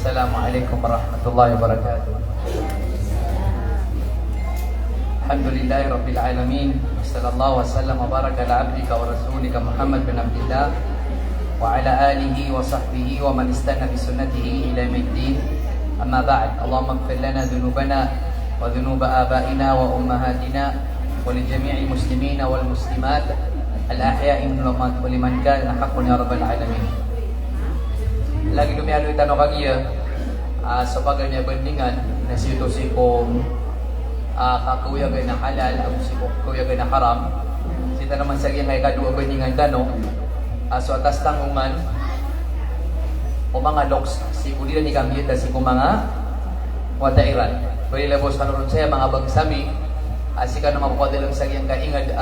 Assalamualaikum warahmatullahi wabarakatuh. Alhamdulillahi rabbil alamin. Sallallahu wasallam wa baraka ala abdika wa rasulika Muhammad bin Abdillah wa ala alihi wa sahbihi wa man istana bi sunnatihi ila yaumiddin. Amma ba'd. Allahumma ighfir lana dhunubana wa dhunuba abaina wa ummahatina wa li jami'il muslimina wal muslimat al-ahya'i minhum wa liman kana haqqan ya rabbal alamin. Lagi lumialo itano kagiya sa paganya bandingan na sito si kong kakuyagay na halal o si kakuyagay na haram. Sita naman sa kaya kadua bandingan tano so atas tangungan o mga loks si kulila ni kambiyeta si kong mga watairan. Pwede labos kanuron saya mga bagsami si ka naman mapapadilang sa kiyang kaingad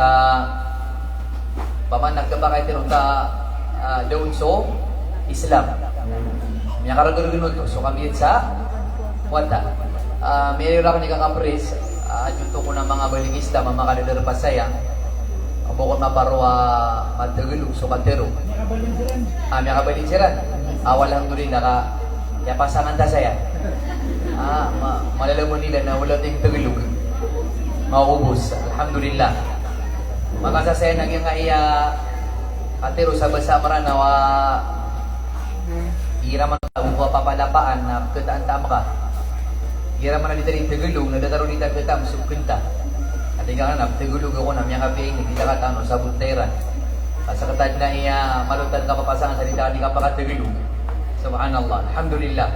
paman nagkabakay tinong ta doon so Islam. May karagurgunod to. So kami sa wata. May rin ni kakapres. Juto ko ng mga baling Islam, mga kalidar pa saya. Ang bukod maparwa matagulog. So katero. May kabalin siran. Walang tuloy naka yapasangan ta saya. Malalaman nila na wala tayong tagulog. Maubos. Alhamdulillah. Makasasaya naging nga iya katero sa basa maranawa hiraman ka buka papalapaan na ketaan tama ka. Hiraman na dito rin tegulong na dataro dito kita masukenta. At ikaw na tegulong ako na mga kapiing kita ka tano sa bunteran. Sa katad na iya malutan ka papasangan sa dito ka pakategulong. Subhanallah. Alhamdulillah.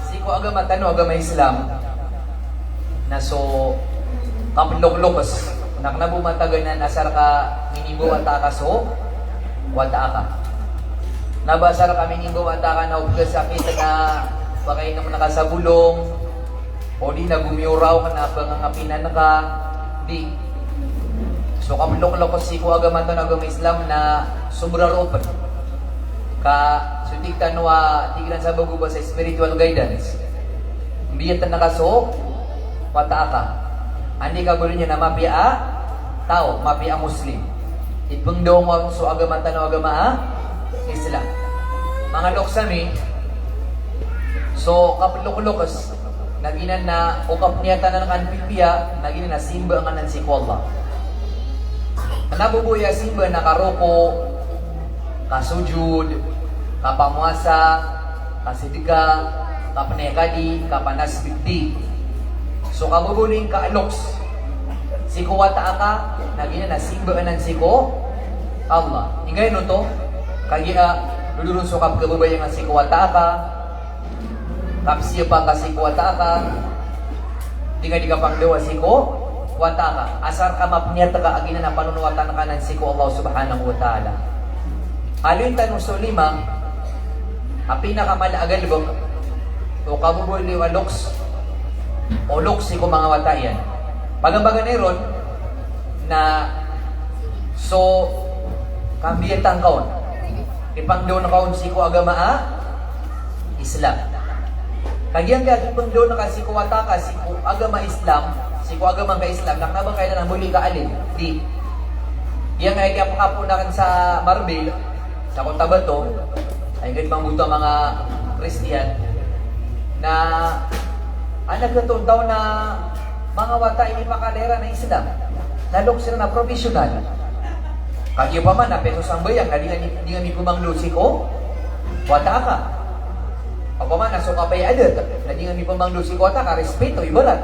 Siko agama tano agama Islam na so kapiloklokos naknabumatagan na asar ka minibo wata ka so wata ka. Nabasar kami ninggo at ka na upgasakit na bakay naman nakasabulong o di na gumiuraw ka na pangangapinan ka di. So kamulok-lokos si Kuagama ito na Islam na sobraropan ka sutiktan wa tigran sa baguba sa spiritual guidance. Biyat na nakaso wata ka. Andi ka gulo niya na mapia tao, mapia Muslim. Itpang daw mo so agama ito na agama Islam. Mga loksami, so kapulok-lokos, naginan na ukap niya tanan ng pipiya, naginan na simba ang anan si Allah. Nabubuya simba na karoko, kasujud, kapamuasa, kasidika, kapanekadi, kapanasbiti. So kabubuling kaaloks, si kuwata ka, naginan na simba anan si Allah. Ingay no to, kaya lulurun sukap kababay nga si kuwata ka kapsiya pa ka si kuwata ka di ka pangdawa si kuwata ka asar ka mapnyata ka agina na panunuwatan ka ng si Allah subhanahu wa ta'ala. Alin tanong so lima ang pinakamalagal bang o kabuboy liwa loks o loks si mga watayan bagang-bagan ron na so kambiyatang kaon ipangdaw na kaon si ko agama Islam. Kagyang ipangdaw na kasi ko wataka si ko agama Islam, si ko agama ka Islam, naknabang kailan ang muli ka alin? Di. Yang ay kapunakan sa Marbel, sa Cotabato, ay ganit mangbuto mga Christian na nagkataon daw na mga wata ini makalera na Islam. Nalok sila na professional. Kagyo pa man na peso sang bayang na di nga mi kumanglo si ko wata ka. O pa man na so kapay adat na di nga mi kumanglo si ko wata ka respeto ibarat.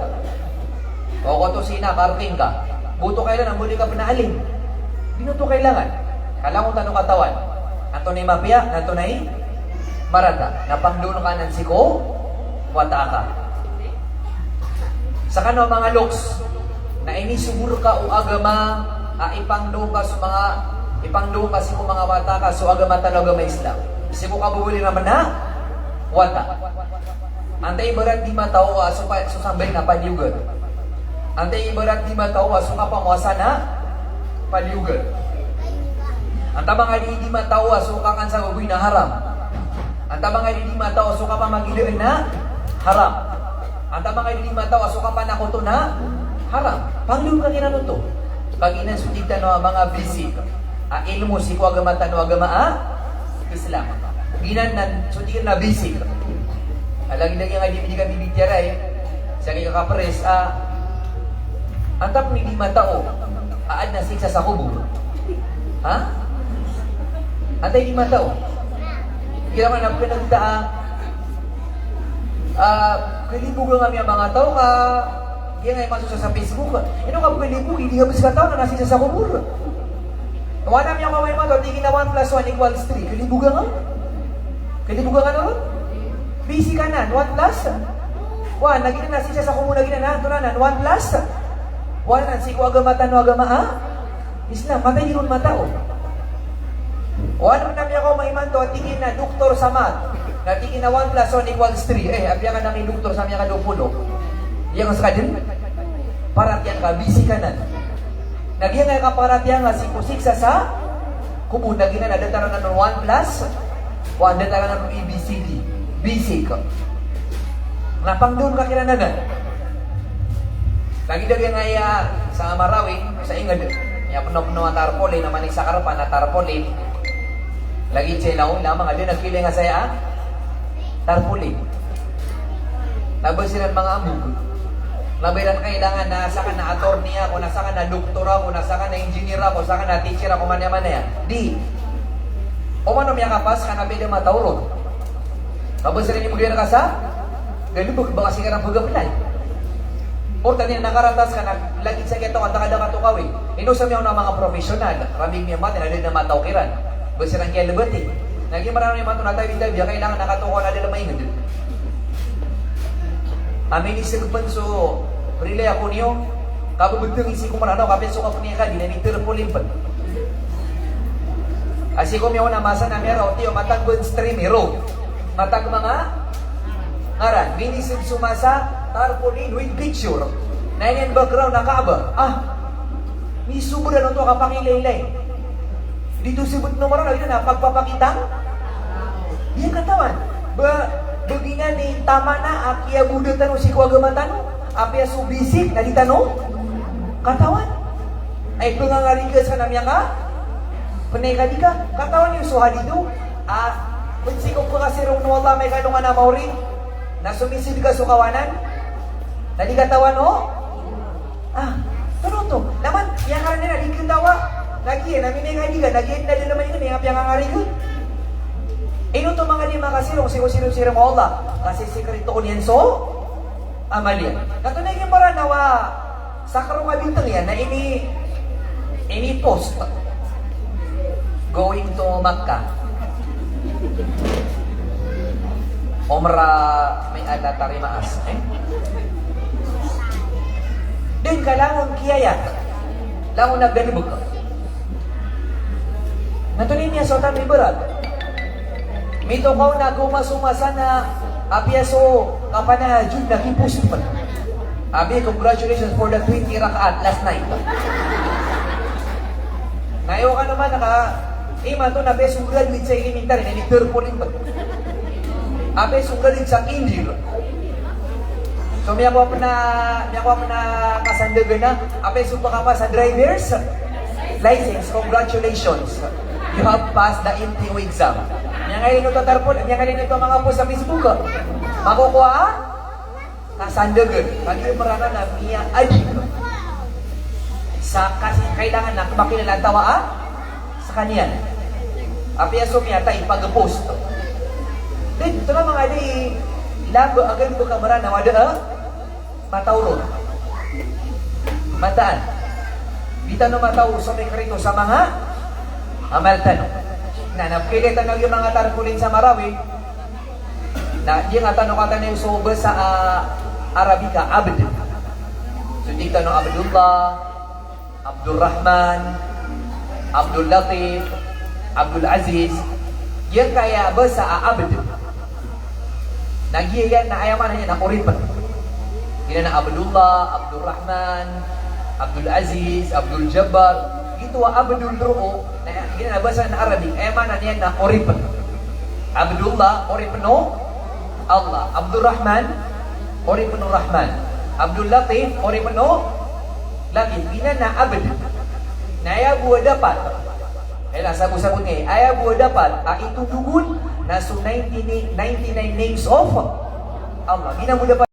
O ko to sina parking ka. Buto kailan ang muli ka pinaaling. Dino to kailangan. Kalangon tanong katawan. Ato na mapia, nato na marata. Napangduno ka ng si ko wata ka. Sa kano mga loks na inisumuro ka o agama ipangdo ka si mga wata ka so agama talaga may Islam. Si ko kabubuli naman na wata. Antay ibarat di matawa so sambay na paliugan. Antay ibarat di matawa so kapamuasa na paliugan. Anta mga di matawa so kakan sa baboy na haram. Anta mga di matawa so kapamagilaan na haram. Anta mga di matawa so kapanakoto na haram. Pangliw ka kinano to. Pag inasuditan no mga bisik, ilmu si ko agama tano agama Islam. Binanan, so di ka na basic. Lagi-lagi nga di ka bibigyaray. Sa kay kakapares, antap ni di matao, aad na siksa sa kubur. Ha? Antay di matao. Kaya man ang pinagtaa, kalibugan nga mga tao ka, kaya nga masusa sa Facebook. Ino ka kalibug, hindi habis ka tao na nasisa sa kubur. Wala niya kamay mo, tingin na 1 plus 1 equals 3. Kalibugan nga? Kalibugan ka na ron? Busy ka na, 1 plus? 1, naging na nasisa sa kubur, naging na nanan, 1 plus? 1 na, siku agama tano agama Islam, matay di ron matao. Wala namin ako maiman to, tingin na doktor sa math. Natingin na 1 plus 1 equals 3. Abya ka namin doktor sa mga kadupulo. Yang sa kadin, paratiyan ka, busy ka na. Nagyan nga ka paratiyan nga, siksa sa kubo. Nagyan na, datara na 1 plus 1, datara na ABCD. Basic. Napang doon ka kinananan. Lagi daw yung sa Marawi, sa Ingad, yung puno-puno ang tarpaulin, naman sa karapan na tarpaulin. Lagi siya lamang, alin nagkiling nga saya, tarpaulin. Labas sila mga amog. Labiran kailangan na sa ka na attorney ako, nasa ka na doktor ako, nasa ka na engineer ako, nasa ka na teacher ako, man-yaman na yan. Di. O man umya kapas, ka na pwede matawron. Tapos sila yung mag-iara ka sa, galibog, baka kasi ka ng pag-apply. O tanin nakaratas ka na, lagi sa kito, ang takada katukaw eh. Inusam yung mga profesional, raming niya matin, alin na matawkiran. Basta lang kaya labati. Naging marami yung matunatay-bitay, biya kailangan nakatukaw na nila maingad. Amin isagpan so, relay ako niyo, kabubudong isi ko mananaw, kapenso ka po niya ka, di na niterpulin pa. Asi ko miyo na masa na mero, tiyo, matag good stream hero. Matag mga ngaran, minisig sumasa, tarpaulin with picture. Na yan background na kaaba. May suburan ito kapangilaylay. Dito sibut numero na yun na pagpapakitang. Diyan katawan. Bagingan ni tama na akia buda tanong si kuagama tanong. Apia subisik na di tanong. Katawan. Ay pangangarigas ka namin ka. Panay ka di ka. Katawan yung suha dito. Kunsikong ko kasi rong nuwala may kanungan na mauri. Na sumisid ka sukawanan. Nadi katawan o? Tanong to. Naman, yang karena na di kitawa. Lagi namin may kaibigan. Lagi na din naman yun. Yung pangangarigas. Ino to mga lima kasi rong sino-sino mo Allah. Kasi sekreto ko niyan so, amal yan. Katunay yung para nawa, sakaro ka bintang yan na ini post. Going to Makkah. Umrah may ala tarimaas. Din kailangan kiyaya. Langon nagganibog ka. Natunin niya so tabi berat. Mito kau na gumasumasa na apiaso kapanahajud na kipusip pa. Abi, congratulations for the 20 rakaat last night. Ngayon ka naman ima to na besong graduate sa elementary na niterpulin pa. Abi, sugalit sa Indir. So, miya ko na kasandagan na, abi, sumpa ka pa sa driver's license. Congratulations. You have passed the NTO exam. Yang ngayon ito tarpon, yang ngayon ito mga po sa Facebook. Makukuha, kasandagan. Pag-ibig marana na miya adik. Kasi kailangan na makilala tawa sa kanyan. Apiya sumya tayo pag-post. Then, ito na mga di, lago agad ko kamara na wada matauron. Mataan. Dito na matawro sa may karito sa mga amal tanong. Na napilitan ng yung mga tarpulin sa Marawi na yung tanong kata na yung soba sa Arabika, Abd. So dito no Abdullah, Abdul Rahman, Abdul Latif, Abdul Aziz, yan kaya ba sa Abd? Nagyayan na ayaman niya na uripan. Yan na Abdullah, Abdul Rahman, Abdul Aziz, Abdul Jabbar, ito Abdul Ru'o, na ginanabasa na Arabic, ayaman niya na uripan. Abdullah, uripano, Allah. Abdul Rahman, uripano Rahman. Abdul Latif, uripano, Latif. Ina na Abd. Na ayaw buwa dapat. Kaya sabu-sabu niya, ayaw buwa dapat, itudugun, nasu 99 names of Allah. Gina mo dapat